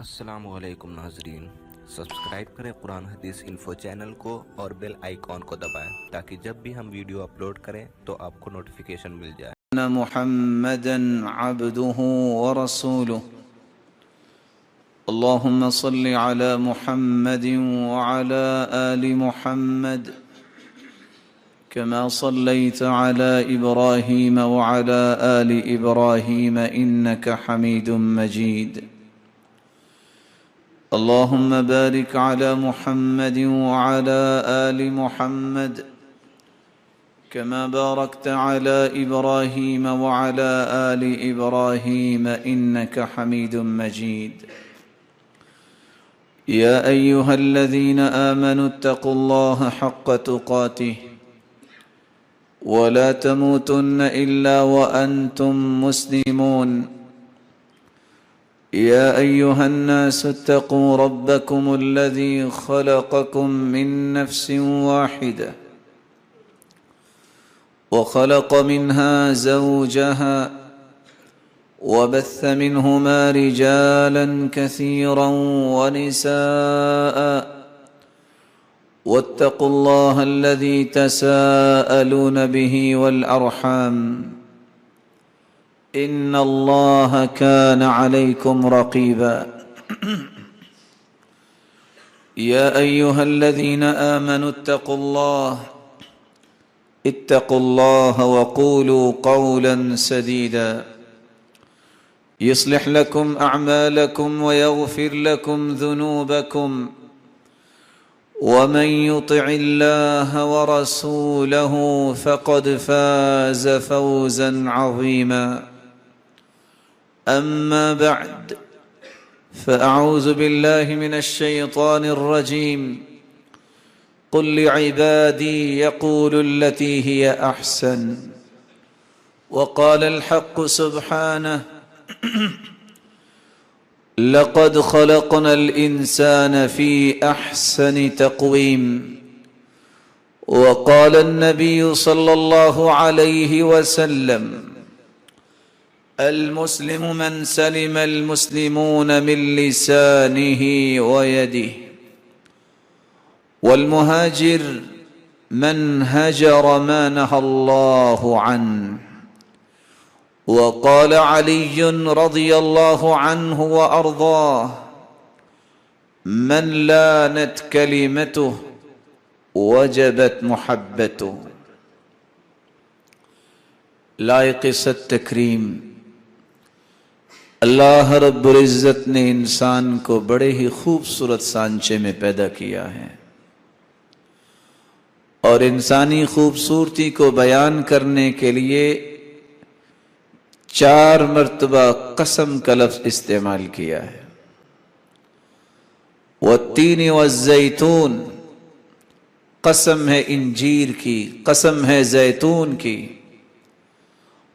السلام علیکم ناظرین، سبسکرائب کریں قرآن حدیث انفو چینل کو اور بیل آئیکن کو دبائیں تاکہ جب بھی ہم ویڈیو اپلوڈ کریں تو آپ کو نوٹیفیکیشن مل جائے۔ ان محمدا عبده ورسوله اللهم صل على محمد وعلى آل محمد كما صليت على إبراهيم وعلى آل إبراهيم إنك حميد مجيد اللهم بارك على محمد وعلى آل محمد كما باركت على إبراهيم وعلى آل إبراهيم إنك حميد مجيد يا أيها الذين آمنوا اتقوا الله حق تقاته ولا تموتن إلا وأنتم مسلمون يا أيها الناس اتقوا ربكم الذي خلقكم من نفس واحدة وخلق منها زوجها وبث منهما رجالا كثيرا ونساء واتقوا الله الذي تساءلون به والأرحام إن الله كان عليكم رقيبا يا أيها الذين آمنوا اتقوا الله وقولوا قولا سديدا يصلح لكم أعمالكم ويغفر لكم ذنوبكم ومن يطع الله ورسوله فقد فاز فوزا عظيما أما بعد فأعوذ بالله من الشيطان الرجيم قل لعبادي يقولوا التي هي أحسن وقال الحق سبحانه لقد خلقنا الإنسان في أحسن تقويم وقال النبي صلى الله عليه وسلم المسلم من سلم المسلمون من لسانه ويده والمهاجر من هجر ما نهى الله عنه وقال علي رضي الله عنه وأرضاه من لانت كلمته وجبت محبته لائق ست تکریم اللہ رب العزت نے انسان کو بڑے ہی خوبصورت سانچے میں پیدا کیا ہے اور انسانی خوبصورتی کو بیان کرنے کے لیے 4 مرتبہ قسم کا لفظ استعمال کیا ہے والتین والزیتون، قسم ہے انجیر کی، قسم ہے زیتون کی،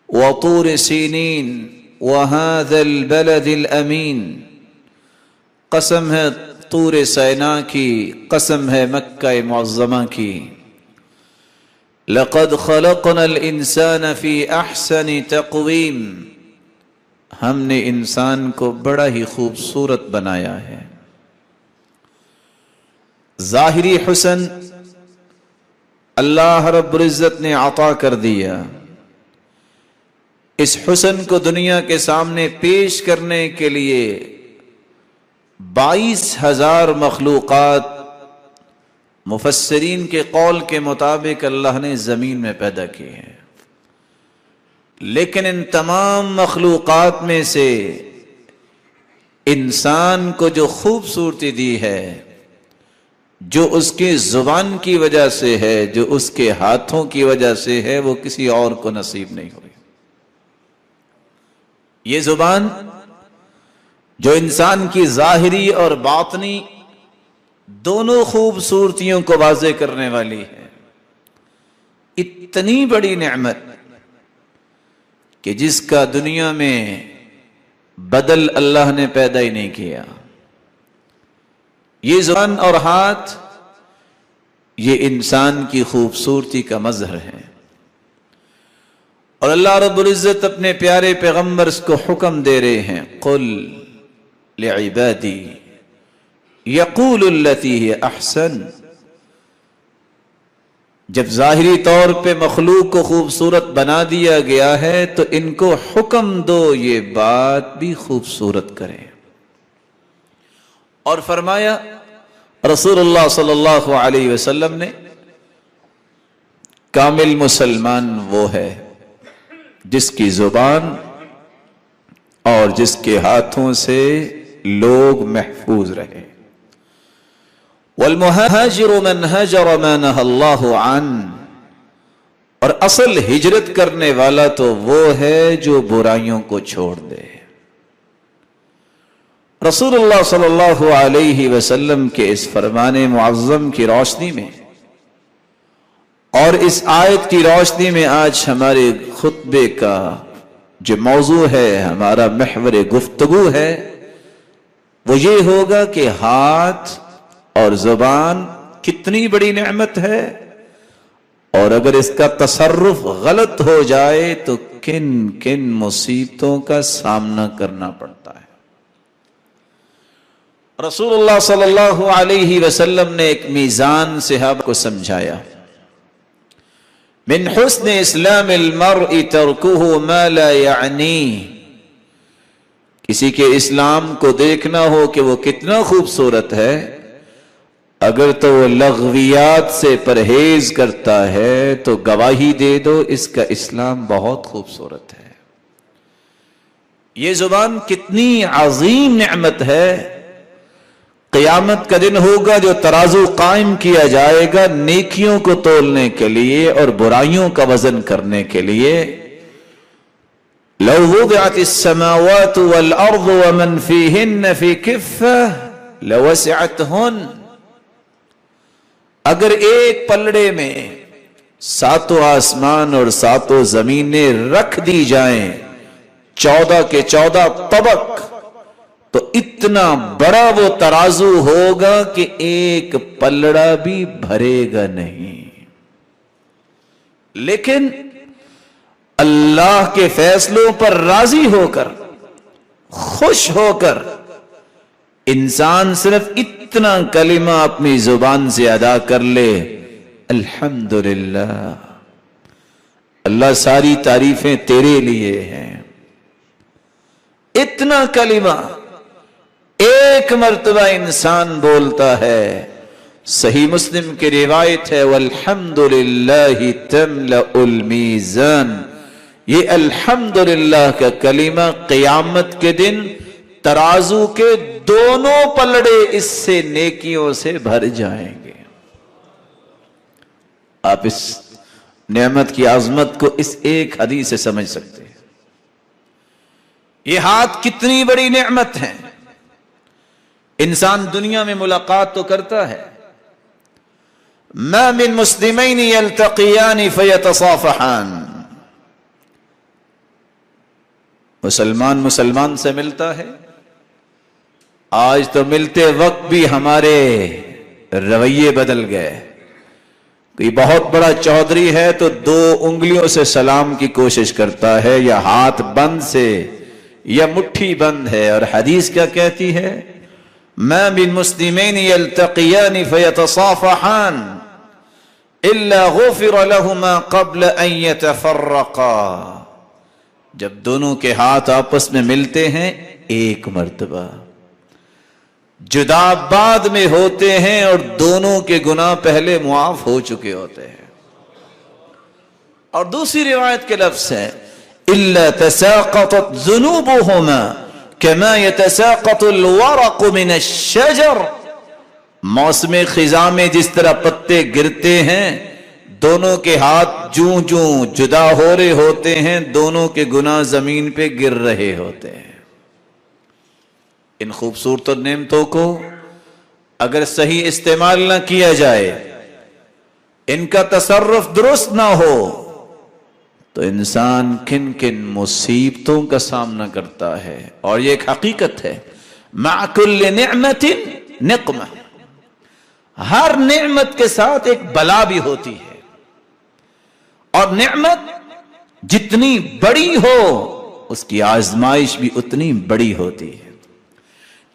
وطور سینین وهذا البلد الامین، قسم ہے طور سینا کی، قسم ہے مکہ معظمہ کی۔ لقد خلقنا الانسان فی احسن تقویم، ہم نے انسان کو بڑا ہی خوبصورت بنایا ہے۔ ظاہری حسن اللہ رب العزت نے عطا کر دیا، اس حسن کو دنیا کے سامنے پیش کرنے کے لیے 22,000 مخلوقات مفسرین کے قول کے مطابق اللہ نے زمین میں پیدا کی ہے، لیکن ان تمام مخلوقات میں سے انسان کو جو خوبصورتی دی ہے، جو اس کی زبان کی وجہ سے ہے، جو اس کے ہاتھوں کی وجہ سے ہے، وہ کسی اور کو نصیب نہیں ہوئی۔ یہ زبان جو انسان کی ظاہری اور باطنی دونوں خوبصورتیوں کو واضح کرنے والی ہے، اتنی بڑی نعمت کہ جس کا دنیا میں بدل اللہ نے پیدا ہی نہیں کیا۔ یہ زبان اور ہاتھ یہ انسان کی خوبصورتی کا مظہر ہے، اور اللہ رب العزت اپنے پیارے پیغمبر کو حکم دے رہے ہیں قل لعبادی یقول التی ہی احسن. جب ظاہری طور پہ مخلوق کو خوبصورت بنا دیا گیا ہے تو ان کو حکم دو یہ بات بھی خوبصورت کریں. اور فرمایا رسول اللہ صلی اللہ علیہ وسلم نے کامل مسلمان وہ ہے جس کی زبان اور جس کے ہاتھوں سے لوگ محفوظ رہے. والمہاجر من ہجر ما نہى اللہ عنہ. اور اصل ہجرت کرنے والا تو وہ ہے جو برائیوں کو چھوڑ دے. رسول اللہ صلی اللہ علیہ وسلم کے اس فرمان معظم کی روشنی میں اور اس آیت کی روشنی میں آج ہمارے خطبے کا جو موضوع ہے، ہمارا محور گفتگو ہے، وہ یہ ہوگا کہ ہاتھ اور زبان کتنی بڑی نعمت ہے، اور اگر اس کا تصرف غلط ہو جائے تو کن کن مصیبتوں کا سامنا کرنا پڑتا ہے. رسول اللہ صلی اللہ علیہ وسلم نے ایک میزان صحابہ کو سمجھایا. من حسن اسلام المرء ترکہ ما لا یعنی. کسی کے اسلام کو دیکھنا ہو کہ وہ کتنا خوبصورت ہے، اگر تو وہ لغویات سے پرہیز کرتا ہے تو گواہی دے دو اس کا اسلام بہت خوبصورت ہے. یہ زبان کتنی عظیم نعمت ہے. قیامت کا دن ہوگا جو ترازو قائم کیا جائے گا نیکیوں کو تولنے کے لیے اور برائیوں کا وزن کرنے کے لیے. لو وضعت السماوات والارض ومن فيهن في كفة لوسعتهن. اگر ایک پلڑے میں ساتوں آسمان اور ساتوں زمینیں رکھ دی جائیں 14 کے 14 طبق، تو اتنا بڑا وہ ترازو ہوگا کہ ایک پلڑا بھی بھرے گا نہیں. لیکن اللہ کے فیصلوں پر راضی ہو کر، خوش ہو کر، انسان صرف اتنا کلمہ اپنی زبان سے ادا کر لے، الحمدللہ، اللہ ساری تعریفیں تیرے لیے ہیں. اتنا کلمہ ایک مرتبہ انسان بولتا ہے. صحیح مسلم کی روایت ہے والحمدللہ تملأ المیزان. یہ الحمدللہ کا کلمہ قیامت کے دن ترازو کے دونوں پلڑے اس سے نیکیوں سے بھر جائیں گے. آپ اس نعمت کی عظمت کو اس ایک حدیث سے سمجھ سکتے ہیں. یہ ہاتھ کتنی بڑی نعمت ہے. انسان دنیا میں ملاقات تو کرتا ہے. ما من مسلمین یلتقیان فیتصافحان. مسلمان سے ملتا ہے. آج تو ملتے وقت بھی ہمارے رویے بدل گئے. کوئی بہت بڑا چودھری ہے تو 2 انگلیوں سے سلام کی کوشش کرتا ہے، یا ہاتھ بند سے یا مٹھی بند ہے. اور حدیث کیا کہتی ہے؟ ما من مسلمین یلتقیان فیتصافحان الا غفر لهما قبل ان یتفرقا. جب دونوں کے ہاتھ آپس میں ملتے ہیں ایک مرتبہ، جدا بعد میں ہوتے ہیں اور دونوں کے گناہ پہلے معاف ہو چکے ہوتے ہیں. اور دوسری روایت کے لفظ ہے الا تساقطت ذنوبهما كما يتساقط الورق من الشجر. موسم خزاں میں جس طرح پتے گرتے ہیں، دونوں کے ہاتھ جوں جوں جدا ہو رہے ہوتے ہیں، دونوں کے گناہ زمین پہ گر رہے ہوتے ہیں. ان خوبصورت نعمتوں کو اگر صحیح استعمال نہ کیا جائے، ان کا تصرف درست نہ ہو، تو انسان کن کن مصیبتوں کا سامنا کرتا ہے. اور یہ ایک حقیقت ہے، مع کل نعمت نقمہ. ہر نعمت کے ساتھ ایک بلا بھی ہوتی ہے، اور نعمت جتنی بڑی ہو اس کی آزمائش بھی اتنی بڑی ہوتی ہے.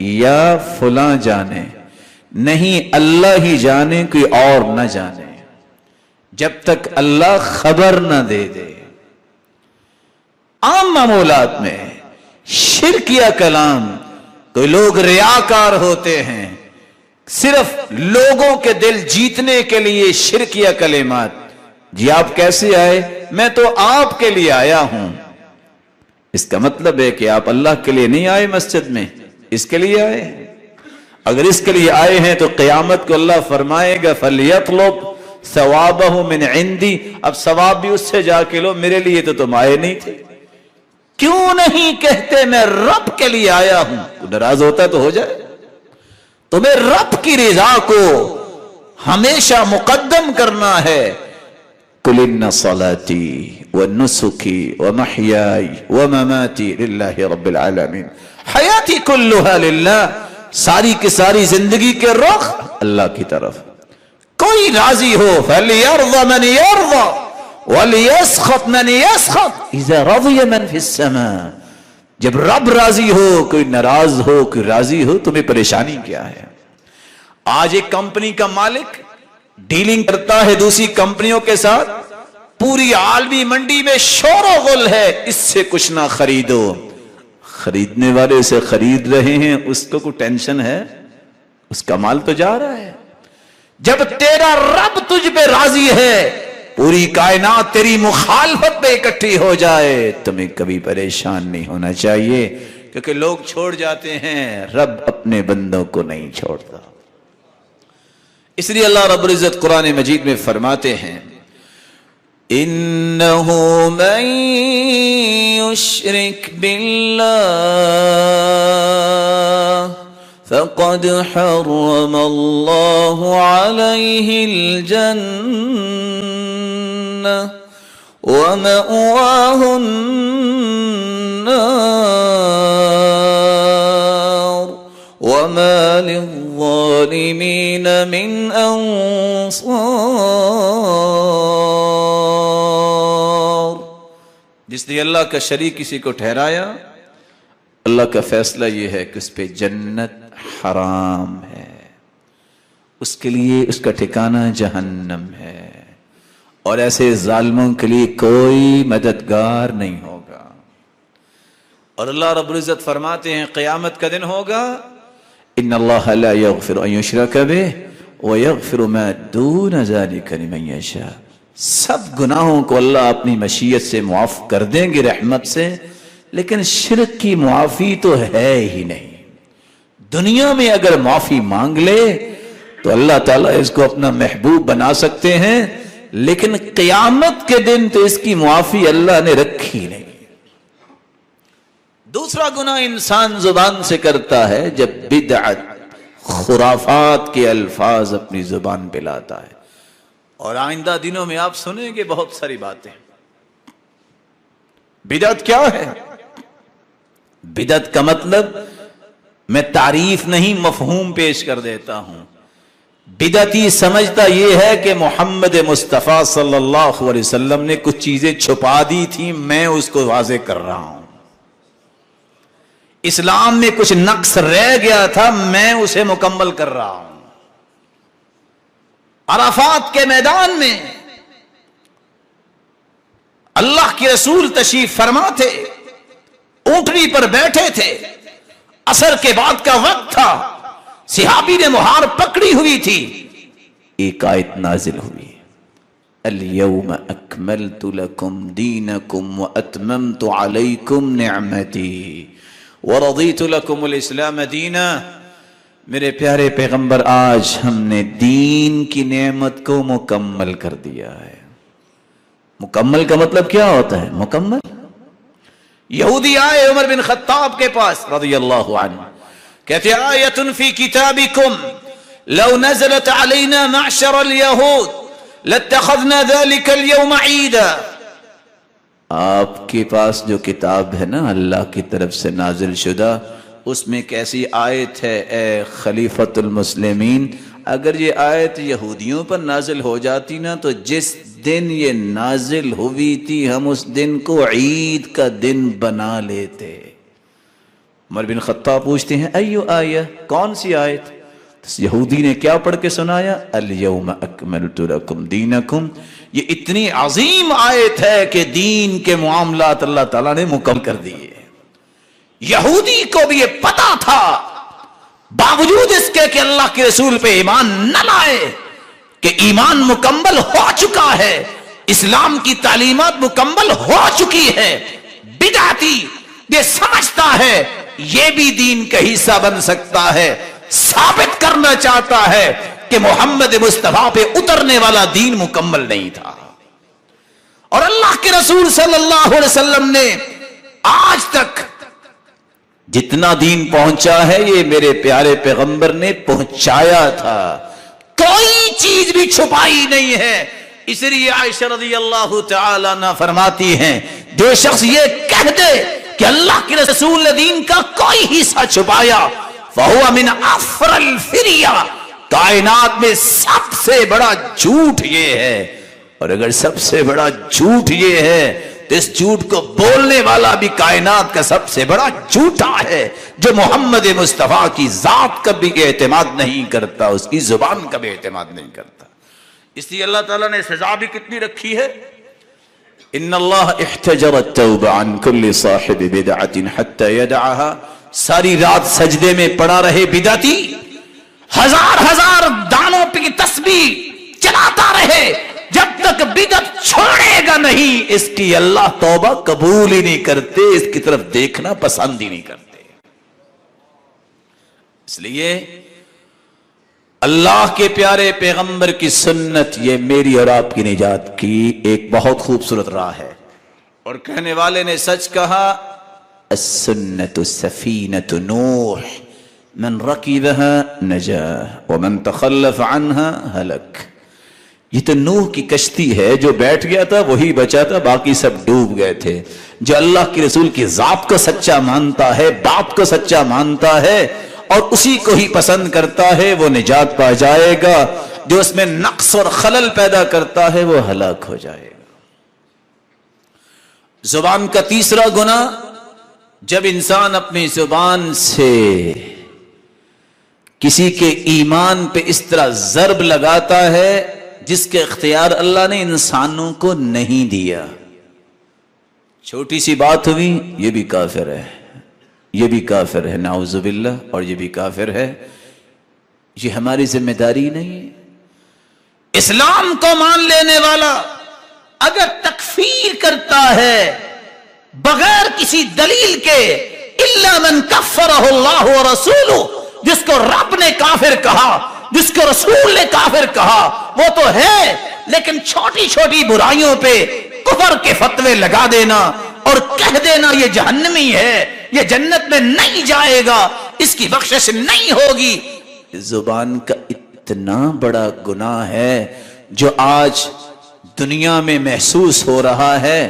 یا فلاں جانے، نہیں اللہ ہی جانے، کوئی اور نہ جانے، جب تک اللہ خبر نہ دے دے۔ عام معمولات میں شرکیہ کلام، کوئی لوگ ریاکار ہوتے ہیں، صرف لوگوں کے دل جیتنے کے لیے شرکیہ کلمات۔ جی آپ کیسے آئے؟ میں تو آپ کے لیے آیا ہوں۔ اس کا مطلب ہے کہ آپ اللہ کے لیے نہیں آئے مسجد میں، اس کے لیے آئے ہیں۔ اگر اس کے لیے آئے ہیں تو قیامت کو اللہ فرمائے گا فَلْيَطْلُبْ ثَوَابَهُ مِنْ عِنْدِي، اب ثواب بھی اس سے جا کے لو، میرے لیے تو تم آئے نہیں تھے۔ کیوں نہیں کہتے میں رب کے لیے آیا ہوں؟ ناراض ہوتا تو ہو جائے۔ تمہیں رب کی رضا کو ہمیشہ مقدم کرنا ہے۔ قُلْ إِنَّ صَلَاتِي وَنُسُكِي وَمَحْيَايَ وَمَمَاتِي لِلَّهِ رَبِّ الْعَالَمِينَ، حیاتی کلھا للہ، ساری کی ساری زندگی کے رخ اللہ کی طرف۔ کوئی راضی ہو فَلْيَرْضَ مَنْ يَرْضَ وَلْيَسْخَطْ مَنْ يَسْخَطْ إِذَا رَضِيَ مَنْ فِي السَّمَاءِ، جب رب راضی ہو کوئی ناراض ہو، کوئی راضی ہو، تمہیں پریشانی کیا ہے؟ آج ایک کمپنی کا مالک ڈیلنگ کرتا ہے دوسری کمپنیوں کے ساتھ، پوری عالمی منڈی میں شور و غل ہے، اس سے کچھ نہ خریدو۔ خریدنے والے سے خرید رہے ہیں، اس کو کوئی ٹینشن ہے؟ اس کا مال تو جا رہا ہے۔ جب تیرا رب تجھ پہ راضی ہے، پوری کائنات تیری مخالفت پہ اکٹھی ہو جائے، تمہیں کبھی پریشان نہیں ہونا چاہیے، کیونکہ لوگ چھوڑ جاتے ہیں، رب اپنے بندوں کو نہیں چھوڑتا۔ اس لیے اللہ رب العزت قرآن مجید میں فرماتے ہیں إِنَّهُ مَن يُشْرِكْ بِاللَّهِ فَقَدْ حَرَّمَ اللَّهُ عَلَيْهِ الْجَنَّةَ وَمَأْوَاهُ النَّارُ وَمَا لِلظَّالِمِينَ مِنْ أَنصَارٍ۔ جس نے اللہ کا شریک کسی کو ٹھہرایا، اللہ کا فیصلہ یہ ہے کہ اس پہ جنت حرام ہے، اس کے لیے اس کا ٹھکانہ جہنم ہے، اور ایسے ظالموں کے لیے کوئی مددگار نہیں ہوگا۔ اور اللہ رب العزت فرماتے ہیں قیامت کا دن ہوگا ان اللہ لا یغفر ان یشرک بہ ویغفر ما دون ذلک لمن یشاء، سب گناہوں کو اللہ اپنی مشیت سے معاف کر دیں گے رحمت سے، لیکن شرک کی معافی تو ہے ہی نہیں۔ دنیا میں اگر معافی مانگ لے تو اللہ تعالیٰ اس کو اپنا محبوب بنا سکتے ہیں، لیکن قیامت کے دن تو اس کی معافی اللہ نے رکھی نہیں۔ دوسرا گناہ انسان زبان سے کرتا ہے جب بدعت، خرافات کے الفاظ اپنی زبان پہ لاتا ہے، اور آئندہ دنوں میں آپ سنیں گے بہت ساری باتیں۔ بدعت کیا ہے؟ بدعت کا مطلب میں تعریف نہیں، مفہوم پیش کر دیتا ہوں۔ بدعتی سمجھتا یہ ہے کہ محمد مصطفیٰ صلی اللہ علیہ وسلم نے کچھ چیزیں چھپا دی تھیں، میں اس کو واضح کر رہا ہوں۔ اسلام میں کچھ نقص رہ گیا تھا، میں اسے مکمل کر رہا ہوں۔ عرفات کے میدان میں اللہ کے رسول تشریف فرما تھے، اونٹنی پر بیٹھے تھے، عصر کے بعد کا وقت تھا، صحابی نے مہار پکڑی ہوئی تھی، ایک آیت نازل ہوئی اليوم اکملت لکم دینکم واتممت علیکم نعمتی ورضیت لکم الاسلام دینا۔ میرے پیارے پیغمبر، آج ہم نے دین کی نعمت کو مکمل کر دیا ہے۔ مکمل کا مطلب کیا ہوتا ہے؟ مکمل۔ یہودی آئے عمر بن خطاب کے پاس رضی اللہ عنہ، کہتے آیت فی کتابکم لو نزلت علینا معشر الیہود لاتخذنا ذلك اليوم عیدا۔ آپ کے پاس جو کتاب ہے نا اللہ کی طرف سے نازل شدہ، اس میں کیسی آیت ہے اے خلیفۃ المسلمین، اگر یہ آیت یہودیوں پر نازل ہو جاتی نا تو جس دن یہ نازل ہوئی تھی ہم اس دن کو عید کا دن بنا لیتے۔ عمر بن خطاب پوچھتے ہیں ایو آیہ، کون سی آیت؟ یہودی نے کیا پڑھ کے سنایا؟ الیوم اکملت لکم دینکم. یہ اتنی عظیم آیت ہے کہ دین کے معاملات اللہ تعالیٰ نے مکمل کر دیے. یہودی کو بھی یہ پتا تھا، باوجود اس کے کہ اللہ کے رسول پہ ایمان نہ لائے، کہ ایمان مکمل ہو چکا ہے، اسلام کی تعلیمات مکمل ہو چکی ہے، بدعتی یہ سمجھتا ہے یہ بھی دین کا حصہ بن سکتا ہے، ثابت کرنا چاہتا ہے کہ محمد مصطفیٰ پہ اترنے والا دین مکمل نہیں تھا. اور اللہ کے رسول صلی اللہ علیہ وسلم نے آج تک جتنا دین پہنچا ہے یہ میرے پیارے پیغمبر نے پہنچایا تھا، کوئی چیز بھی چھپائی نہیں ہے. اس لیے عائشہ رضی اللہ تعالی عنہا فرماتی ہیں جو شخص یہ کہہ دے کہ اللہ کے رسول نے دین کا کوئی حصہ چھپایا فَهُوَ مِنْ أَفْرَ الْفِرْيَةِ، کائنات میں سب سے بڑا جھوٹ یہ ہے. اور اگر سب سے بڑا جھوٹ یہ ہے تو اس جھوٹ کو بولنے والا بھی کائنات کا سب سے بڑا جھوٹا ہے، جو محمد مصطفیٰ کی ذات کا بھی اعتماد نہیں کرتا، اس کی زبان کا بھی اعتماد نہیں کرتا. اس لیے اللہ تعالیٰ نے سزا بھی کتنی رکھی ہے. ان اللہ احتجر التوبہ عن کل صاحب بدعت حتی یدعها. ساری رات سجدے میں پڑا رہے بدعتی، ہزار ہزار دانوں پہ تسبیح چلاتا رہے، جب تک بدعت چھوڑے گا نہیں اس کی اللہ توبہ قبول ہی نہیں کرتے، اس کی طرف دیکھنا پسند ہی نہیں کرتے. اس لیے اللہ کے پیارے پیغمبر کی سنت یہ میری اور آپ کی نجات کی ایک بہت خوبصورت راہ ہے. اور کہنے والے نے سچ کہا، السنت سفینۃ نوح من رکبها نجا ومن تخلف عنها ہلک. یہ تو نوح کی کشتی ہے، جو بیٹھ گیا تھا وہی بچا تھا، باقی سب ڈوب گئے تھے. جو اللہ کے رسول کی ذات کو سچا مانتا ہے، بات کو سچا مانتا ہے اور اسی کو ہی پسند کرتا ہے وہ نجات پا جائے گا. جو اس میں نقص اور خلل پیدا کرتا ہے وہ ہلاک ہو جائے گا. زبان کا تیسرا گناہ، جب انسان اپنی زبان سے کسی کے ایمان پہ اس طرح ضرب لگاتا ہے جس کے اختیار اللہ نے انسانوں کو نہیں دیا. چھوٹی سی بات ہوئی، یہ بھی کافر ہے، یہ بھی کافر ہے، نعوذ باللہ، اور یہ بھی کافر ہے. یہ ہماری ذمہ داری نہیں ہے. اسلام کو مان لینے والا اگر تکفیر کرتا ہے بغیر کسی دلیل کے، الا من کفرہ اللہ ورسولہ، جس کو رب نے کافر کہا، جس کو رسول نے کافر کہا وہ تو ہے، لیکن چھوٹی چھوٹی برائیوں پہ کفر کے فتوے لگا دینا اور کہہ دینا یہ جہنمی ہے، یہ جنت میں نہیں جائے گا، اس کی بخشش نہیں ہوگی، زبان کا اتنا بڑا گناہ ہے جو آج دنیا میں محسوس ہو رہا ہے.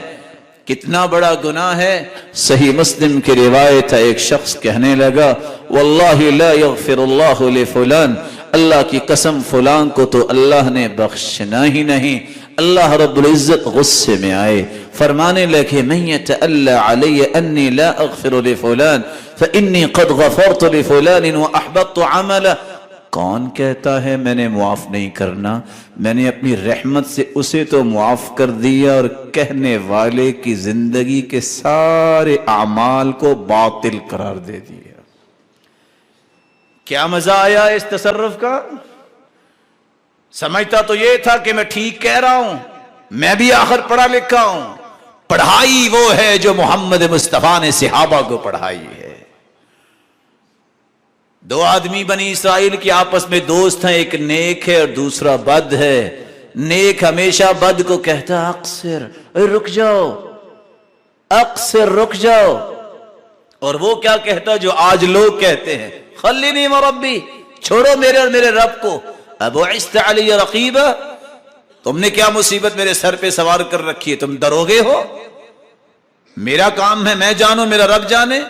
کتنا بڑا گناہ ہے. صحیح مسلم کی روایت ہے، ایک شخص کہنے لگا واللہ لا یغفر اللہ لفلان، اللہ کی قسم فلان کو تو اللہ نے بخشنا ہی نہیں. اللہ رب العزت غصے میں آئے، فرمانے لگے من یتألی علی انی لا اغفر لفلان فانی قد غفرت لفلان واحبطت عمله. کون کہتا ہے میں نے معاف نہیں کرنا؟ میں نے اپنی رحمت سے اسے تو معاف کر دیا اور کہنے والے کی زندگی کے سارے اعمال کو باطل قرار دے دیا. کیا مزہ آیا اس تصرف کا؟ سمجھتا تو یہ تھا کہ میں ٹھیک کہہ رہا ہوں، میں بھی آخر پڑھا لکھا ہوں. پڑھائی وہ ہے جو محمد مصطفیٰ نے صحابہ کو پڑھائی ہے. دو آدمی بنی اسرائیل کے آپس میں دوست ہیں، ایک نیک ہے اور دوسرا بد ہے. نیک ہمیشہ بد کو کہتا اقصر، رک جاؤ، اقصر، رک جاؤ. اور وہ کیا کہتا جو آج لوگ کہتے ہیں، خلینی مربی، چھوڑو میرے اور میرے رب کو. ابعثت علی رقیبا، تم نے کیا مصیبت میرے سر پہ سوار کر رکھی ہے؟ تم دروگے ہو؟ میرا کام ہے میں جانوں، میرا رب جانے.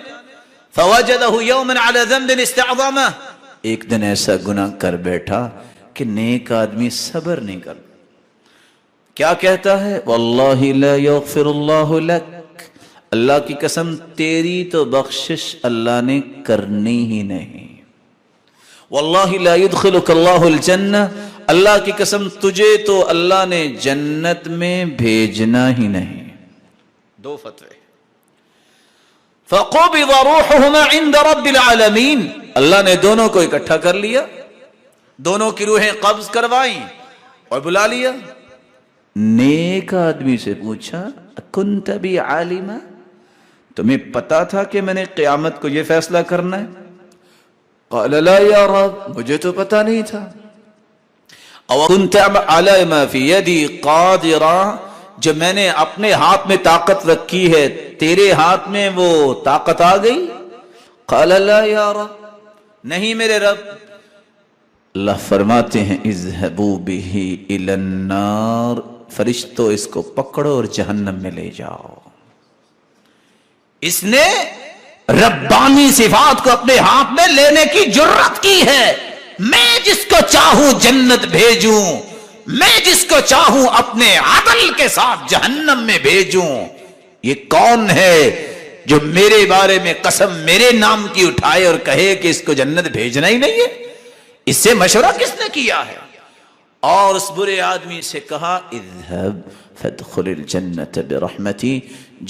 فوجدہ یوما علی ذنب استعظمہ، ایک دن ایسا گناہ کر بیٹھا کہ نیک آدمی صبر نہیں کر. کیا کہتا ہے؟ واللہ لا یغفر اللہ لک، اللہ کی قسم تیری تو بخشش اللہ نے کرنی ہی نہیں. واللہ لا يدخلک اللہ الجنہ، اللہ کی قسم تجھے تو اللہ نے جنت میں بھیجنا ہی نہیں. دو فتوے. فقبض روحهما عند رب العالمین، اللہ نے دونوں کو اکٹھا کر لیا، دونوں کی روحیں قبض کروائیں اور بلا لیا. نیک آدمی سے پوچھا کنت بی عالما، تمہیں پتا تھا کہ میں نے قیامت کو یہ فیصلہ کرنا ہے؟ قال لا یا رب، مجھے تو پتا نہیں تھا. او کنت علی ما فی یدی قادرا، جب میں نے اپنے ہاتھ میں طاقت رکھی ہے تیرے ہاتھ میں وہ طاقت آ گئی؟ قال لا یا رب، نہیں میرے رب. اللہ فرماتے ہیں اذهبوا به الى النار، فرشتوں اس کو پکڑو اور جہنم میں لے جاؤ. اس نے ربانی صفات کو اپنے ہاتھ میں لینے کی جرت کی ہے. میں جس کو چاہوں جنت بھیجوں، میں جس کو چاہوں اپنے عدل کے ساتھ جہنم میں بھیجوں. یہ کون ہے جو میرے بارے میں قسم میرے نام کی اٹھائے اور کہے کہ اس کو جنت بھیجنا ہی نہیں ہے؟ اس سے مشورہ کس نے کیا ہے؟ اور اس برے آدمی سے کہا اذهب فادخل الجنت برحمتی،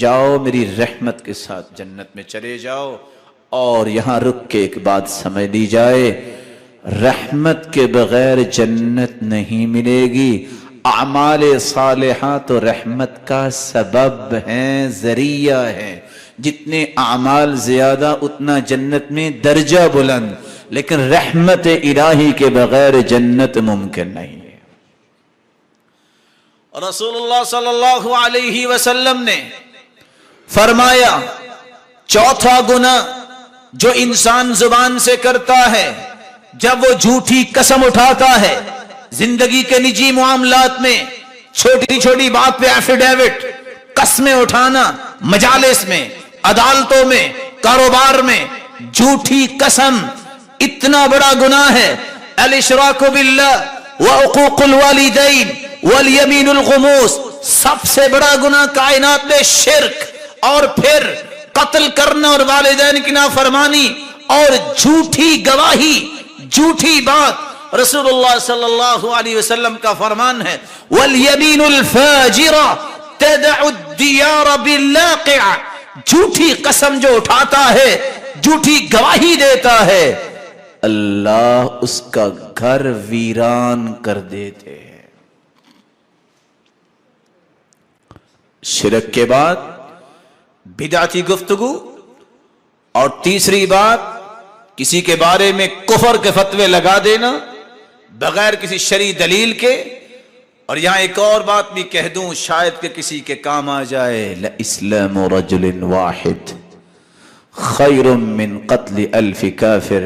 جاؤ میری رحمت کے ساتھ جنت میں چلے جاؤ. اور یہاں رک کے ایک بات سمجھ لی جائے، رحمت کے بغیر جنت نہیں ملے گی. اعمال صالحہ تو رحمت کا سبب ہیں، ذریعہ ہیں. جتنے اعمال زیادہ اتنا جنت میں درجہ بلند، لیکن رحمت الہی کے بغیر جنت ممکن نہیں ہے. رسول اللہ صلی اللہ علیہ وسلم نے فرمایا چوتھا گناہ جو انسان زبان سے کرتا ہے جب وہ جھوٹی قسم اٹھاتا ہے، زندگی کے نجی معاملات میں چھوٹی چھوٹی بات پہ ایفیڈیوٹ قسمیں اٹھانا، مجالس میں، عدالتوں میں، کاروبار میں جھوٹی قسم اتنا بڑا گناہ ہے. الاشراک باللہ وعقوق الوالدین والیمین الغموس، سب سے بڑا گناہ کائنات میں شرک، اور پھر قتل کرنا اور والدین کی نافرمانی اور جھوٹی گواہی، جھوٹی بات. رسول اللہ صلی اللہ علیہ وسلم کا فرمان ہے والیمین الفاجرہ تدع الدیار باللاقع، جھوٹی قسم جو اٹھاتا ہے، جھوٹی گواہی دیتا ہے، اللہ اس کا گھر ویران کر دیتے ہیں. شرک کے بعد بدعتی گفتگو، اور تیسری بات کسی کے بارے میں کفر کے فتوے لگا دینا بغیر کسی شرعی دلیل کے. اور یہاں ایک اور بات بھی کہہ دوں شاید کہ کسی کے کام آ جائے، لَإِسْلَامُ رَجُلٍ وَاحِدٍ خَيْرٌ مِّن قَتْلِ أَلْفِ كَافِرٍ،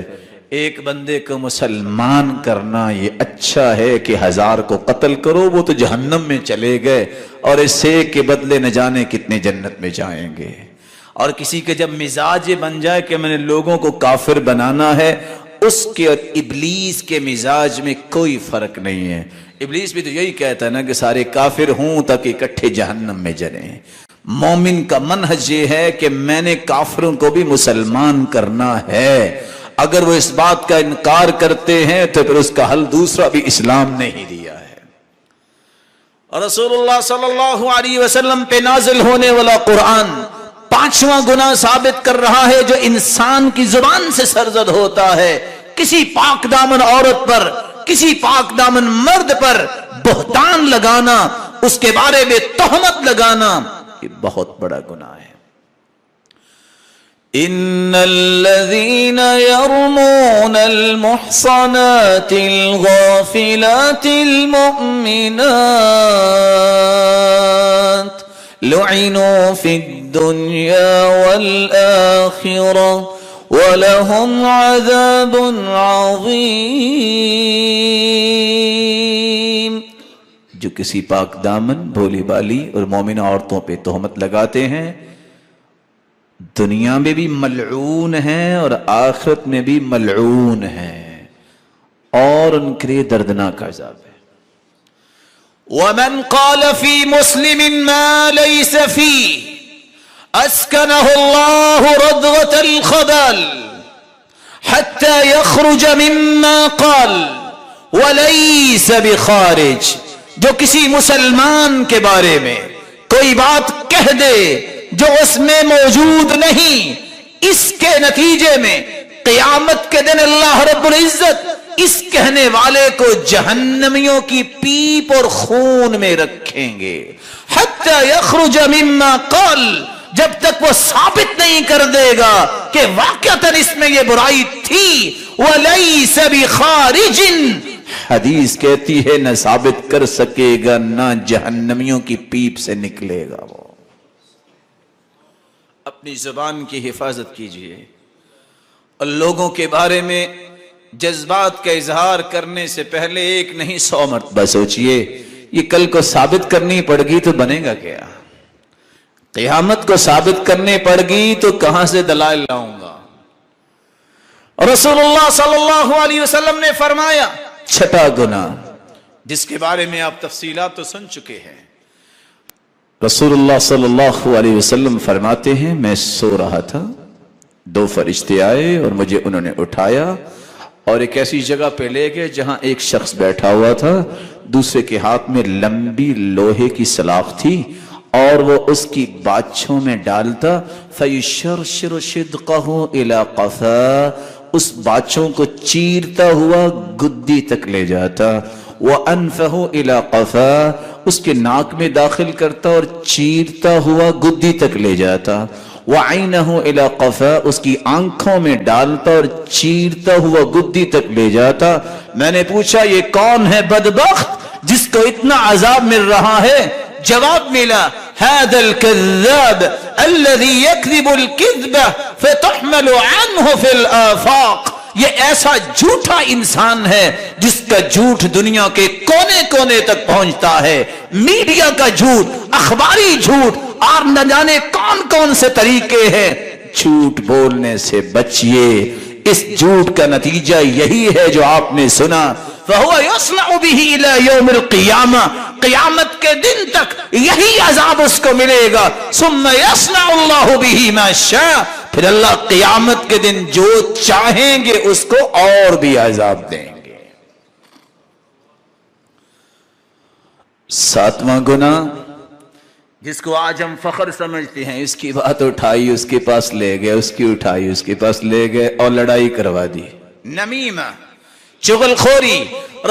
ایک بندے کو مسلمان کرنا یہ اچھا ہے کہ 1000 کو قتل کرو، وہ تو جہنم میں چلے گئے اور اس ایک کے بدلے نہ جانے کتنے جنت میں جائیں گے. اور کسی کے جب مزاج یہ بن جائے کہ میں نے لوگوں کو کافر بنانا ہے، اس کے اور ابلیس کے مزاج میں کوئی فرق نہیں ہے. ابلیس بھی تو یہی کہتا ہے نا کہ سارے کافر ہوں تاکہ اکٹھے جہنم میں جلیں. مومن کا منہج یہ ہے کہ میں نے کافروں کو بھی مسلمان کرنا ہے. اگر وہ اس بات کا انکار کرتے ہیں تو پھر اس کا حل دوسرا بھی اسلام نے ہی دیا ہے. رسول اللہ صلی اللہ علیہ وسلم پہ نازل ہونے والا قرآن 5واں گناہ ثابت کر رہا ہے جو انسان کی زبان سے سرزد ہوتا ہے. کسی پاک دامن عورت پر، کسی پاک دامن مرد پر بہتان لگانا، اس کے بارے میں تہمت لگانا، یہ بہت بڑا گناہ ہے. ان الذين يرمون المحصنات الغافلات المؤمنات لعنوا في الدنيا والآخرة وَلَهُمْ عَذَابٌ عَظِيمٌ. جو کسی پاک دامن بھولی بالی اور مومنہ عورتوں پہ تہمت لگاتے ہیں، دنیا میں بھی ملعون ہیں اور آخرت میں بھی ملعون ہیں، اور ان کے لیے دردناک عذاب ہے. وَمَنْ قَالَ فِي مُسْلِمٍ مَا لَيْسَ فِيهِ، اسکنہ اللہ رضوۃ الخبل حتی یخرج مما قال ولیس بخارج. جو کسی مسلمان کے بارے میں کوئی بات کہہ دے جو اس میں موجود نہیں، اس کے نتیجے میں قیامت کے دن اللہ رب العزت اس کہنے والے کو جہنمیوں کی پیپ اور خون میں رکھیں گے. حتی یخرج مما قال، جب تک وہ ثابت نہیں کر دے گا کہ واقعتاً اس میں یہ برائی تھی. وَلَيْسَ بِخَارِجٍ، حدیث کہتی ہے نہ ثابت کر سکے گا نہ جہنمیوں کی پیپ سے نکلے گا. وہ اپنی زبان کی حفاظت کیجئے اور لوگوں کے بارے میں جذبات کا اظہار کرنے سے پہلے ایک نہیں 100 مرتبہ سوچئے یہ کل کو ثابت کرنی پڑ گئی تو بنے گا کیا؟ قیامت کو ثابت کرنے پڑ گئی تو کہاں سے دلائل لاؤں گا؟ رسول اللہ صلی اللہ علیہ وسلم نے فرمایا چھٹا گناہ جس کے بارے میں آپ تفصیلات تو سن چکے ہیں. رسول اللہ صلی اللہ علیہ وسلم فرماتے ہیں میں سو رہا تھا، 2 فرشتے آئے اور مجھے انہوں نے اٹھایا اور ایک ایسی جگہ پہ لے گئے جہاں ایک شخص بیٹھا ہوا تھا، دوسرے کے ہاتھ میں لمبی لوہے کی سلاخ تھی اور وہ اس کی باچھوں میں ڈالتا. فَيُشَرْشِرُ شِدْقَهُ إِلَىٰ قَفَا، اس باچھوں کو چیرتا ہوا گدی تک لے جاتا. وَأَنفَهُ إِلَىٰ قَفَا، اس کے ناک میں داخل کرتا اور چیرتا ہوا گدی تک لے جاتا. وَعَيْنَهُ إِلَىٰ قَفَا، اس کی آنکھوں میں ڈالتا اور چیرتا ہوا گدی تک لے جاتا. میں نے پوچھا یہ کون ہے بدبخت جس کو اتنا عذاب مل رہا ہے؟ جواب ملا هذا الكذاب الذي يكذب الكذبة فتحمل عنه في الآفاق، یہ ایسا جھوٹا انسان ہے جس کا جھوٹ دنیا کے کونے کونے تک پہنچتا ہے. میڈیا کا جھوٹ، اخباری جھوٹ اور نہ جانے کون کون سے طریقے ہیں. جھوٹ بولنے سے بچیے، اس جھوٹ کا نتیجہ یہی ہے جو آپ نے سنا. فَهُوَ يَصْنَعُ بِهِ إِلَى يَوْمِ الْقِيَامَةِ، قیامت کے دن تک یہی عذاب اس کو ملے گا. ثُمَّ يَصْنَعُ اللَّهُ بِهِ مَا شَاءَ، پھر اللہ قیامت کے دن جو چاہیں گے اس کو اور بھی عذاب دیں گے. 7واں گناہ جس کو آج ہم فخر سمجھتے ہیں، اس کی بات اٹھائی اس کے پاس لے گئے، اس کی اٹھائی اس کے پاس لے گئے اور لڑائی کروا دی. نمیمہ، چغل خوری.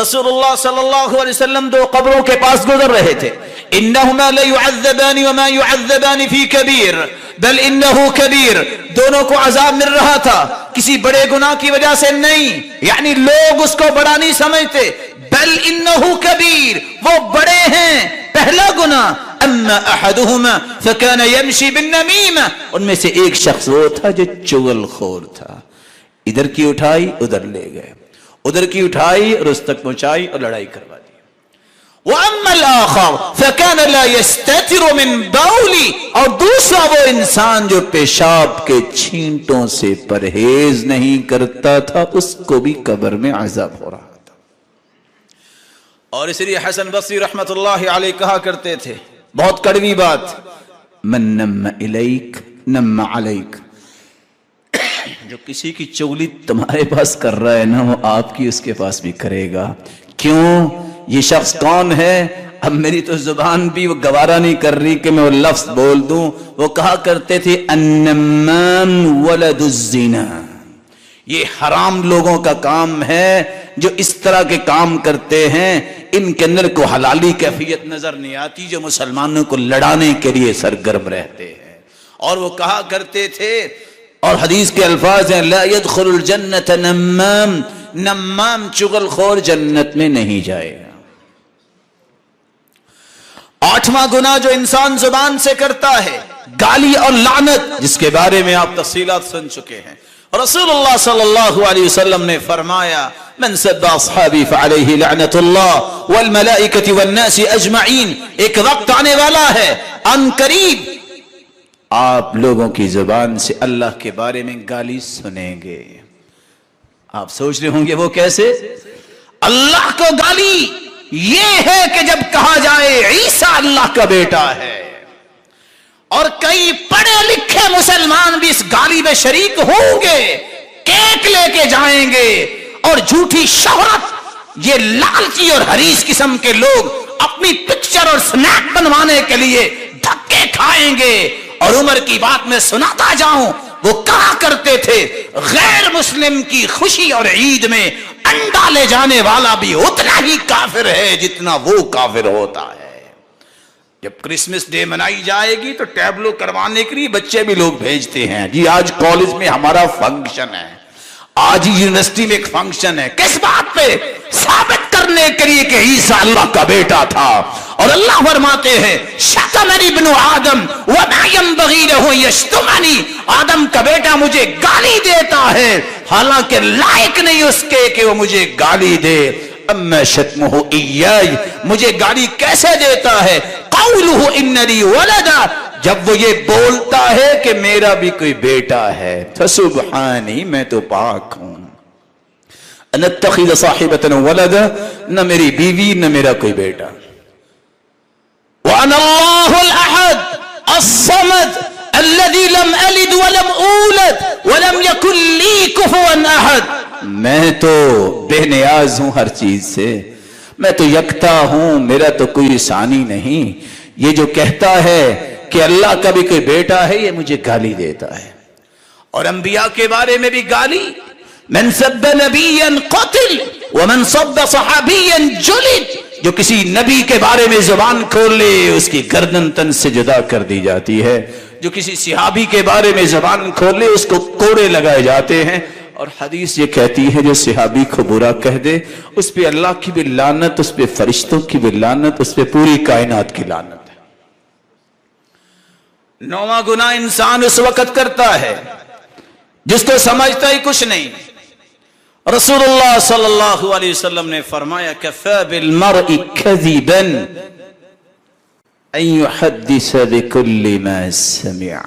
رسول اللہ صلی اللہ علیہ وسلم 2 قبروں کے پاس گزر رہے تھے. انہما لیعذبان وما یعذبان فی کبیر بل انہو کبیر، دونوں کو عذاب مل رہا تھا کسی بڑے گناہ کی وجہ سے نہیں، یعنی لوگ اس کو بڑا نہیں سمجھتے. بل انہو کبیر، وہ بڑے ہیں. پہلا گناہ اما احدہما فکان یمشی بالنمیمہ، ان میں سے ایک شخص وہ تھا جو چغل خور تھا. ادھر کی اٹھائی ادھر لے گئے، ادھر کی اٹھائی اور اس تک پہنچائی اور لڑائی کروا دی. وَأَمَّا الْآخَرُ فَكَانَ لَا يَسْتَتِرُ مِنْ بَوْلِ، اور دوسرا وہ انسان جو پیشاب کے چھینٹوں سے پرہیز نہیں کرتا تھا، اس کو بھی قبر میں عذاب ہو رہا تھا. اور اس لیے حسن بصری رحمت اللہ علیہ کہا کرتے تھے، بہت کڑوی بات، من نم الیک نم علیک، جو کسی کی چغلی تمہارے پاس کر رہا ہے نا وہ آپ کی اس کے پاس بھی کرے گا. کیوں؟ یہ شخص کون ہے؟ اب میری تو زبان بھی وہ گوارا نہیں کر رہی کہ میں وہ لفظ بول دوں. وہ کہا کرتے تھے النمام ولد الزنا، یہ حرام لوگوں کا کام ہے جو اس طرح کے کام کرتے ہیں. ان کے اندر کو حلالی کیفیت نظر نہیں آتی جو مسلمانوں کو لڑانے کے لیے سرگرم رہتے ہیں. اور وہ کہا کرتے تھے، اور حدیث کے الفاظ ہیں لا يدخل الجنت نمام، نمام چغل خور جنت میں نہیں جائے گا. 8واں گناہ جو انسان زبان سے کرتا ہے، گالی اور لعنت، جس کے بارے میں آپ تفصیلات سن چکے ہیں. رسول اللہ صلی اللہ علیہ وسلم نے فرمایا من سب اصحابی فعلیہ لعنت اللہ والملائکۃ والناس اجمعین. ایک وقت آنے والا ہے ان قریب آپ لوگوں کی زبان سے اللہ کے بارے میں گالی سنیں گے. آپ سوچ رہے ہوں گے وہ کیسے؟ اللہ کو گالی یہ ہے کہ جب کہا جائے عیسیٰ اللہ کا بیٹا ہے اور کئی پڑھے لکھے مسلمان بھی اس گالی میں شریک ہوں گے، کیک لے کے جائیں گے، اور جھوٹی شہرت، یہ لالچی اور حریص قسم کے لوگ اپنی پکچر اور سنیپ بنوانے کے لیے دھکے کھائیں گے۔ اور عمر کی بات میں سناتا جاؤں، وہ کہا کرتے تھے غیر مسلم کی خوشی اور عید میں انڈا لے جانے والا بھی اتنا ہی کافر ہے جتنا وہ کافر ہوتا ہے۔ جب کرسمس ڈے منائی جائے گی تو ٹیبلو کروانے کے لیے بچے بھی لوگ بھیجتے ہیں، جی آج کالج میں ہمارا فنکشن ہے، آج یونیورسٹی میں ایک فنکشن ہے، کس بات پہ؟ ثابت کرنے کے لیے کہ عیسیٰ اللہ کا بیٹا تھا۔ اور اللہ فرماتے ہیں شتمنی ابن آدم وما ينبغي له يشتمنی، آدم کا بیٹا مجھے گالی دیتا ہے حالانکہ لائق نہیں اس کے کہ وہ مجھے گالی دے۔ اما شتمہ ایائی، مجھے گالی کیسے دیتا ہے؟ قولہ ان لی ولدا، جب وہ یہ بولتا ہے کہ میرا بھی کوئی بیٹا ہے، فسبحانی، میں تو پاک ہوں، ان اتخذ صاحبۃ ولدا، نہ میری بیوی نہ میرا کوئی بیٹا، وانا اللہ الاحد الصمد الذي لم الد ولم اولد ولم يكن لي كفوا احد، میں تو بے نیاز ہوں ہر چیز سے، میں تو یکتا ہوں، میرا تو کوئی ثانی نہیں۔ یہ جو کہتا ہے کہ اللہ کا بھی کوئی بیٹا ہے، یہ مجھے گالی دیتا ہے۔ اور انبیاء کے بارے میں بھی گالی، من سب نبیا قتل ومن سب صحابیا جلد، جو کسی نبی کے بارے میں زبان کھول لے اس کی گردن تن سے جدا کر دی جاتی ہے، جو کسی صحابی کے بارے میں زبان کھول لے اس کو کوڑے لگائے جاتے ہیں۔ اور حدیث یہ کہتی ہے جو صحابی کو برا کہہ دے اس پہ اللہ کی بھی لعنت، اس پہ فرشتوں کی بھی لعنت، اس پہ پوری کائنات کی لعنت ہے۔ نواں گناہ انسان اس وقت کرتا ہے جس کو سمجھتا ہی کچھ نہیں۔ رسول اللہ صلی اللہ علیہ وسلم نے فرمایا کفى بالمرء كذبا ان يحدث بكل ما سمع،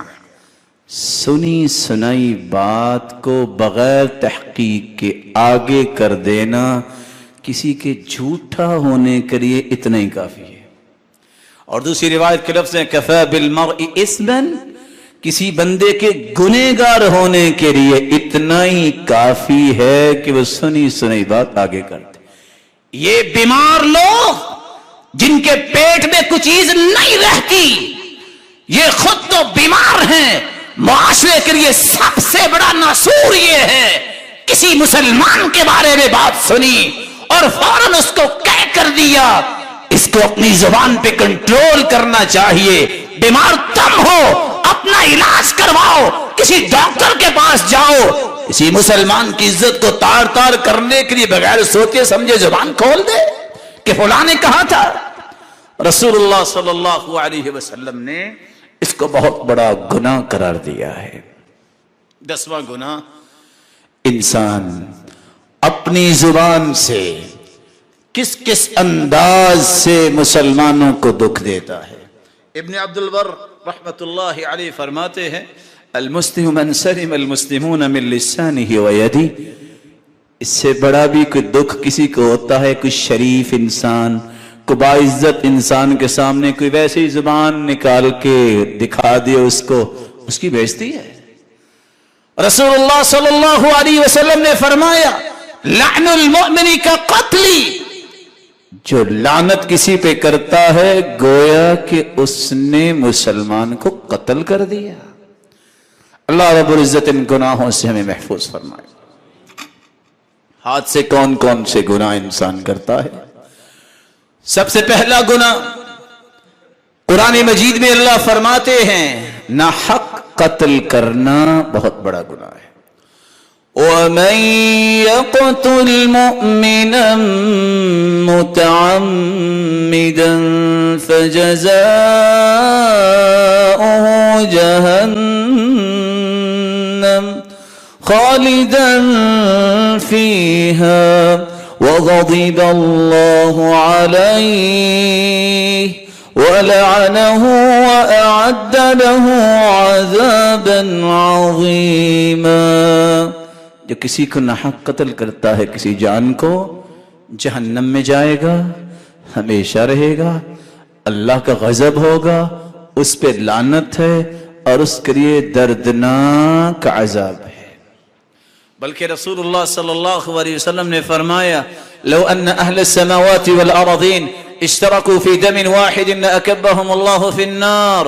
سنی سنائی بات کو بغیر تحقیق کے آگے کر دینا کسی کے جھوٹا ہونے کے لیے اتنا ہی کافی ہے۔ اور دوسری روایت کے لفظ ہیں کفى بالمرء اثما، کسی بندے کے گنہگار ہونے کے لیے اتنا ہی کافی ہے کہ وہ سنی سنائی بات آگے کرتے۔ یہ بیمار لوگ جن کے پیٹ میں کچھ چیز نہیں رہتی، یہ خود تو بیمار ہیں، معاشرے کے لیے سب سے بڑا ناسور یہ ہے کسی مسلمان کے بارے میں بات سنی اور فوراً اس کو کہہ کر دیا۔ اس کو اپنی زبان پہ کنٹرول کرنا چاہیے۔ بیمار تم ہو، اپنا علاج کرواؤ، کسی ڈاکٹر کے پاس جاؤ۔ کسی مسلمان کی عزت کو تار تار کرنے کے لیے بغیر سوچے سمجھے زبان کھول دے کہ فلاں نے کہا تھا۔ رسول اللہ صلی اللہ علیہ وسلم نے اس کو بہت بڑا گناہ قرار دیا ہے۔ 10واں گناہ، انسان اپنی زبان سے کس کس انداز سے مسلمانوں کو دکھ دیتا ہے۔ ابن عبد البر رحمت اللہ علیہ فرماتے ہیں المسلم من سلم المسلمون من لسانه ویدی، اس سے بڑا بھی کوئی دکھ کسی کو ہوتا ہے، کوئی شریف انسان، کوئی باعزت انسان کے سامنے کوئی ویسی زبان نکال کے دکھا دے اس کو، اس کی بےعزتی ہے۔ رسول اللہ صلی اللہ علیہ وسلم نے فرمایا لعن المؤمن کا قتلی، جو لعنت کسی پہ کرتا ہے گویا کہ اس نے مسلمان کو قتل کر دیا۔ اللہ رب العزت ان گناہوں سے ہمیں محفوظ فرمائے۔ ہاتھ سے کون کون سے گناہ انسان کرتا ہے؟ سب سے پہلا گناہ قرآن مجید میں اللہ فرماتے ہیں ناحق قتل کرنا بہت بڑا گناہ ہے۔ وَمَن يَقْتُلْ مُؤْمِنًا مُتَعَمِّدًا فَجَزَاؤُهُ جَهَنَّمُ خَالِدًا فِيهَا وغضب الله عليه ولعنه وأعد له عذابا عظيما، جو کسی کو ناحق قتل کرتا ہے کسی جان کو، جہنم میں جائے گا، ہمیشہ رہے گا، اللہ کا غضب ہوگا، اس پہ لعنت ہے اور اس کے لیے دردناک عذاب ہے۔ بلکہ رسول اللہ صلی اللہ علیہ وسلم نے فرمایا لو ان اہل السماوات والارضین اشترکوا فی دم واحد لاکبہم اللہ فی النار،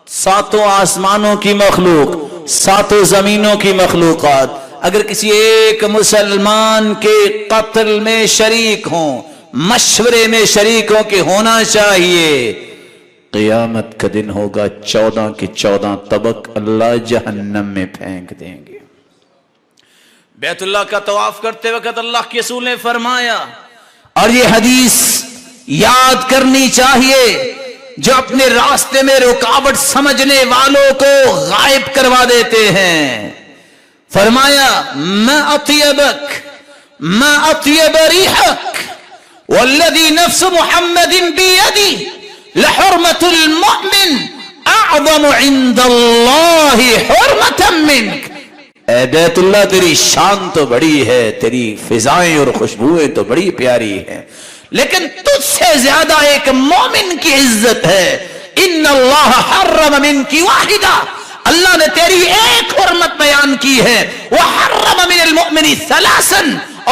ساتوں آسمانوں کی مخلوق، ساتوں زمینوں کی مخلوقات اگر کسی ایک مسلمان کے قتل میں شریک ہوں، مشورے میں شریک ہوں کہ ہونا چاہیے، قیامت کا دن ہوگا 14 کے 14 طبق اللہ جہنم میں پھینک دیں گے۔ بیت اللہ کا طواف کرتے وقت اللہ کے رسول نے فرمایا، اور یہ حدیث یاد کرنی چاہیے، جو اپنے راستے میں رکاوٹ سمجھنے والوں کو غائب کروا دیتے ہیں، فرمایا ما اطیبک ما اطیب ریحک والذی نفس محمد بیدی لحرمت المؤمن اعظم عند اللہ حرمتا منک۔ اے بیت اللہ تیری شان تو بڑی ہے، تیری فضائیں اور خوشبوئیں تو بڑی پیاری ہیں، لیکن تجھ سے زیادہ ایک مومن کی عزت ہے۔ ان اللہ حرم منک واحدہ، اللہ نے تیری ایک حرمت بیان کی ہے، وحرم من المؤمن ثلاثا،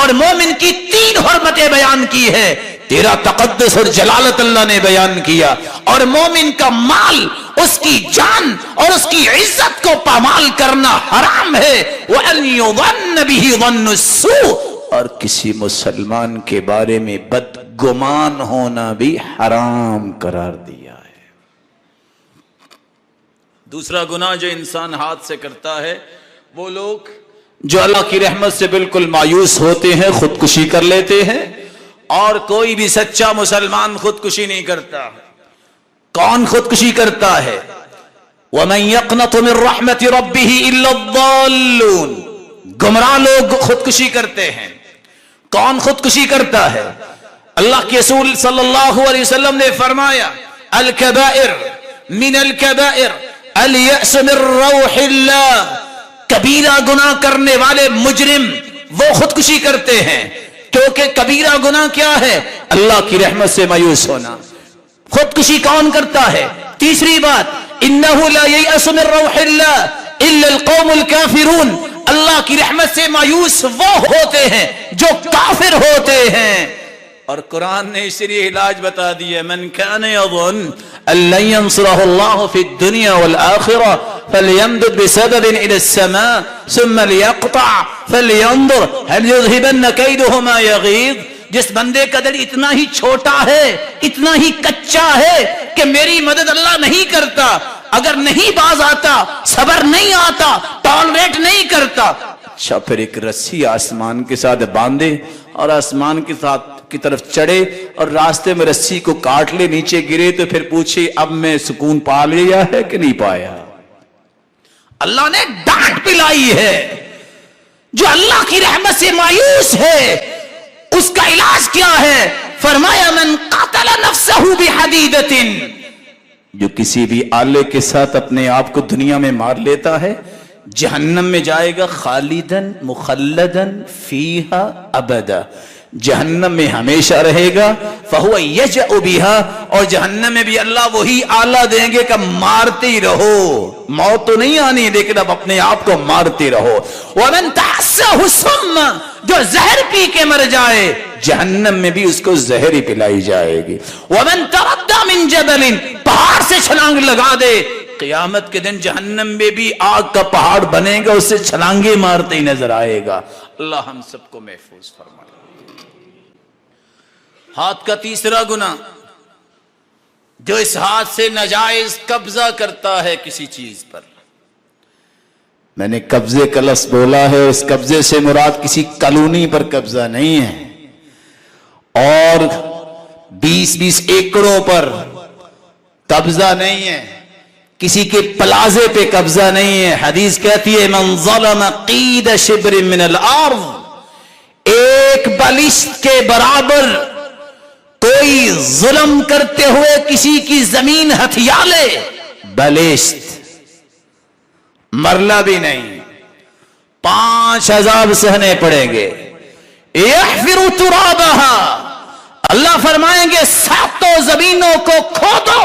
اور مومن کی 3 حرمتیں بیان کی ہے۔ تیرا تقدس اور جلالت اللہ نے بیان کیا، اور مومن کا مال، اس کی جان اور اس کی عزت کو پامال کرنا حرام ہے۔ وَأَنْ يُظَنَّ بِهِ ظَنُّ السُّوءِ، اور کسی مسلمان کے بارے میں بدگمان ہونا بھی حرام قرار دیا ہے۔ دوسرا گناہ جو انسان ہاتھ سے کرتا ہے، وہ لوگ جو اللہ کی رحمت سے بالکل مایوس ہوتے ہیں، خودکشی کر لیتے ہیں، اور کوئی بھی سچا مسلمان خودکشی نہیں کرتا۔ کون خودکشی کرتا ہے؟ وَمَن يَقْنَطُ مِن رَحْمَةِ رَبِّهِ إِلَّا الضَّالُّونَ، گمراہ لوگ خودکشی کرتے ہیں۔ کون خودکشی کرتا ہے؟ اللہ کے رسول صلی اللہ علیہ وسلم نے فرمایا الکبائر من الکبائر الیأس من روح اللہ، کبیرہ گناہ کرنے والے مجرم وہ خودکشی کرتے ہیں، کیونکہ کبیرہ گناہ کیا ہے؟ اللہ کی رحمت سے مایوس ہونا۔ خودکشی کون کرتا ہے؟ تیسری بات، انہ لا ییأس من روح اللہ الا القوم الکافرون، اللہ کی رحمت سے مایوس وہ ہوتے ہیں جو کافر ہوتے ہیں۔ اور قرآن نے اس لیے علاج بتا دیا، من کان یظن ان لن ینصرہ اللہ فی الدنیا والآخرہ فلیمدد بسبب الى السماء ثم لیقطع فلینظر هل یذهبن کیدہ ما یغیظ۔ جس بندے کا دل اتنا ہی چھوٹا ہے، اتنا ہی کچا ہے کہ میری مدد اللہ نہیں کرتا، اگر نہیں باز آتا، صبر نہیں آتا، ٹالریٹ نہیں کرتا، اچھا پھر ایک رسی آسمان کے ساتھ باندھے اور آسمان کے ساتھ کی طرف چڑھے اور راستے میں رسی کو کاٹ لے، نیچے گرے تو پھر پوچھے اب میں سکون پا لیا ہے کہ نہیں پایا؟ اللہ نے ڈانٹ پلائی ہے۔ جو اللہ کی رحمت سے مایوس ہے اس کا علاج کیا ہے؟ فرمایا من قتل نفسہ بحدیدۃ، جو کسی بھی آلے کے ساتھ اپنے آپ کو دنیا میں مار لیتا ہے جہنم میں جائے گا، خالدن مخلدن فیہا ابدا، جہنم میں ہمیشہ رہے گا، فہو یجأ بہا، اور جہنم میں بھی اللہ وہی آلہ دیں گے کہ مارتے ہی رہو، موت تو نہیں آنی لیکن اب اپنے آپ کو مارتے رہو۔ ومن تحسہ سم، جو زہر پی کے مر جائے جہنم میں بھی اس کو زہر ہی پلائی جائے گی۔ ومن تردى من جبل، پہاڑ سے چھلانگ لگا دے، قیامت کے دن جہنم میں بھی آگ کا پہاڑ بنے گا، اس سے چھلانگے مارتے ہی نظر آئے گا۔ اللہ ہم سب کو محفوظ فرمائے۔ ہاتھ کا تیسرا گناہ، جو اس ہاتھ سے ناجائز قبضہ کرتا ہے کسی چیز پر۔ میں نے قبضے کا لفظ بولا ہے، اس قبضے سے مراد کسی کالونی پر قبضہ نہیں ہے، اور 20-20 ایکڑوں پر قبضہ نہیں ہے، کسی کے پلازے پہ قبضہ نہیں ہے۔ حدیث کہتی ہے من ظلم قید شبر من الارض، ایک بالشت کے برابر کوئی ظلم کرتے ہوئے کسی کی زمین ہتھیا لے، بالشت مرلہ بھی نہیں، 5 عذاب سہنے پڑیں گے۔ یحفر ترابہا، اللہ فرمائیں گے 7 زمینوں کو کھودو،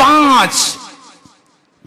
5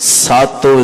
7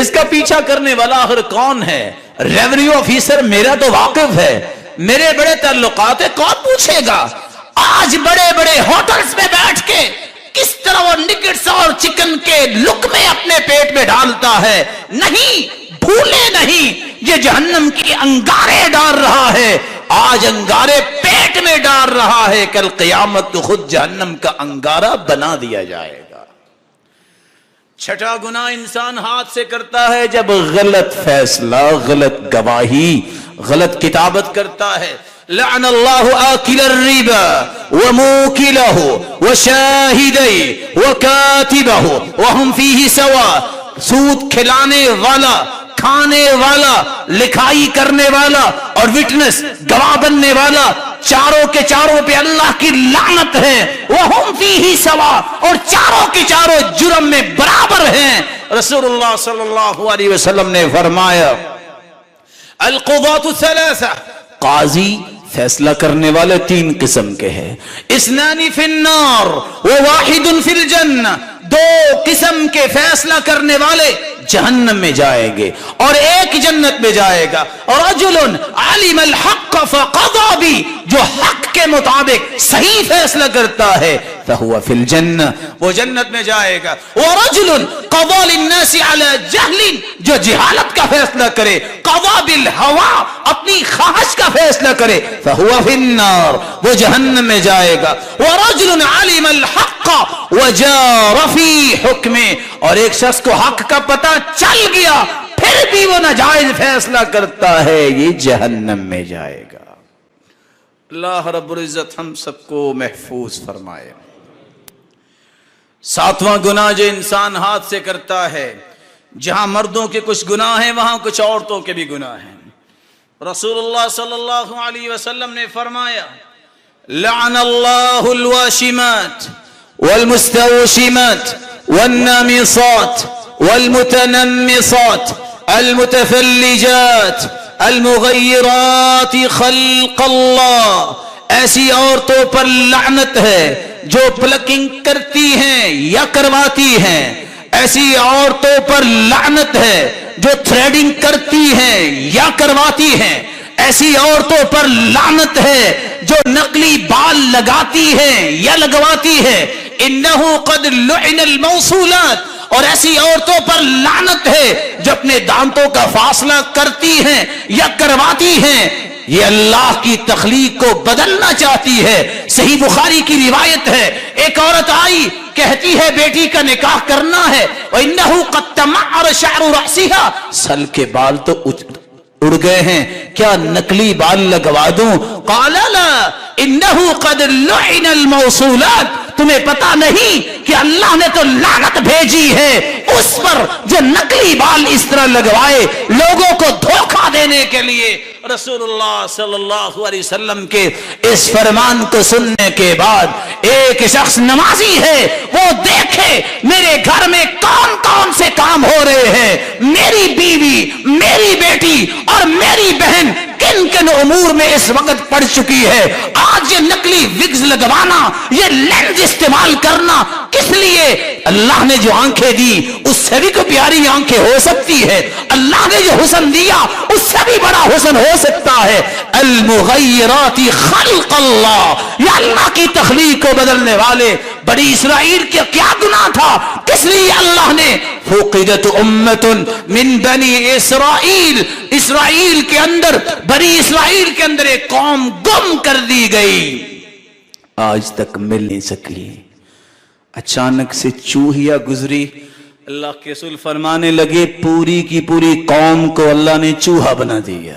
اس کا پیچھا کرنے والا آخر کون ہے؟ ریونیو آفیسر میرا تو واقف ہے، میرے بڑے تعلقات ہے، کون پوچھے گا؟ آج بڑے بڑے ہوٹلز میں بیٹھ کے کس طرح وہ نگٹس اور چکن کے لقمے اپنے پیٹ میں ڈالتا ہے، نہیں بھولے نہیں، یہ جہنم کی انگارے ڈال رہا ہے، آج انگارے پیٹ میں ڈال رہا ہے، کل قیامت تو خود جہنم کا انگارہ بنا دیا جائے گا۔ چھٹا گناہ انسان ہاتھ سے کرتا ہے جب غلط فیصلہ، غلط گواہی، غلط کتابت کرتا ہے۔ لعن اللہ آکل الربا وموکلہ وشاہدہ وکاتبہ وہم فیہ سوا، سود کھلانے والا، کھانے والا، لکھائی کرنے والا اور وٹنس گواہ بننے والا، چاروں کے چاروں پہ اللہ کی لعنت ہے۔ وہم فیہ سوا، اور چاروں کے چاروں جرم میں برابر ہیں۔ رسول اللہ صلی اللہ علیہ وسلم نے فرمایا القضاة ثلاثہ، قاضی فیصلہ کرنے والے تین قسم کے ہیں، اثنان فی النار وواحد فی الجنہ، دو قسم کے فیصلہ کرنے والے جہنم میں جائیں گے اور ایک جنت میں جائے گا۔ اور رجل علم الحق فقضى به، جو حق کے مطابق صحیح فیصلہ کرتا ہے فهو فی الجنہ، وہ جنت میں جائے گا۔ ورجل قضى للناس على جهل، جو جہالت کا فیصلہ کرے، قضى بالهوى، اپنی خواہش کا فیصلہ کرے، فهو فی النار، وہ جہنم میں جائے گا۔ ورجل علم الحق وجار فی حکمہ، اور ایک شخص کو حق کا پتہ چل گیا پھر بھی وہ ناجائز فیصلہ کرتا ہے، یہ جہنم میں جائے گا۔ اللہ رب العزت ہم سب کو محفوظ فرمائے۔ ساتواں گناہ جو انسان ہاتھ سے کرتا ہے، جہاں مردوں کے کچھ گناہ ہیں وہاں کچھ عورتوں کے بھی گناہ ہیں۔ رسول اللہ صلی اللہ علیہ وسلم نے فرمایا لعن اللہ الواشمات والمستوشمات والنامصات والمتنمصات المتفلجات المغیرات خلق اللہ، ایسی عورتوں پر لعنت ہے جو پلکنگ کرتی ہیں یا کرواتی ہیں، ایسی عورتوں پر لعنت ہے جو تھریڈنگ کرتی ہیں یا کرواتی ہیں، ایسی عورتوں پر لعنت ہے جو نقلی بال لگاتی ہیں یا لگواتی ہے، انہو قد لعن الموصولات، اور ایسی عورتوں پر لعنت ہے جو اپنے دانتوں کا فاصلہ کرتی ہیں یا کرواتی ہیں، یہ اللہ کی تخلیق کو بدلنا چاہتی ہے۔ صحیح بخاری کی روایت ہے، ایک عورت آئی کہتی ہے بیٹی کا نکاح کرنا ہے، وَإِنَّهُ قَدْ تَمَعَّرَ شَعْرُ رَأْسِهَا، سل کے بال تو اڑ گئے ہیں، کیا نقلی بال لگوا دوں؟ قَالَ لَا إِنَّهُ قَدْ لُعِنَ الْمَوْصُولَاتِ، تمہیں پتا نہیں کہ اللہ نے تو لعنت بھیجی ہے اس پر جو نقلی بال اس طرح لگوائے لوگوں کو دھوکہ دینے کے لیے۔ رسول اللہ صلی اللہ علیہ وسلم کے اس فرمان کو سننے کے بعد ایک شخص نمازی ہے، وہ دیکھے میرے گھر میں کون کون سے کام ہو رہے ہیں، میری بیوی، میری بیٹی اور میری بہن کن کن امور میں اس وقت پڑ چکی ہے، آج یہ نقلی وگز لگوانا، یہ لینز استعمال کرنا کس لیے؟ اللہ نے جو آنکھیں دی اس سے بھی کوئی پیاری آنکھیں ہو سکتی ہے، اللہ نے جو حسن دیا اس سے بھی بڑا حسن ہو سکتا ہے۔ المغیرات خلق اللہ، یہ اللہ کی تخلیق کو بدلنے والے۔ بنی اسرائیل کے کیا گناہ تھا، کس لیے اللہ نے فقدت امت من بنی اسرائیل، اسرائیل کے اندر، بنی اسرائیل کے اندر ایک قوم گم کر دی گئی، آج تک مل نہیں سکی۔ اچانک سے چوہیا گزری، اللہ کے رسول فرمانے لگے پوری کی پوری قوم کو اللہ نے چوہا بنا دیا۔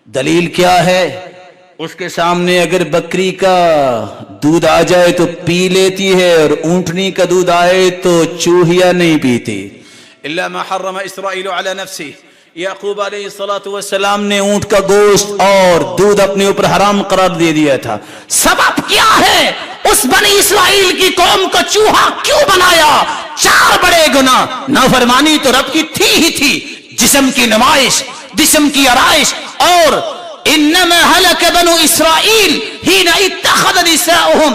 دلیل کیا ہے؟ اس کے سامنے اگر بکری کا دودھ آ جائے تو پی لیتی ہے اور اونٹنی کا دودھ آئے تو چوہیا نہیں پیتی۔ الا ما حرم اسرائیل علی نفسہ، یعقوب علیہ السلام نے اونٹ کا گوشت اور دودھ اپنے اوپر حرام قرار دے دیا تھا۔ سبب کیا ہے؟ اس بنی اسرائیل کی قوم کو چوہا کیوں بنایا؟ چار بڑے گناہ۔ نافرمانی تو رب کی تھی ہی تھی، جسم کی نمائش، جسم کی آرائش، اور انما ہلک بنو اسرائیل حین اتخذ نساؤہم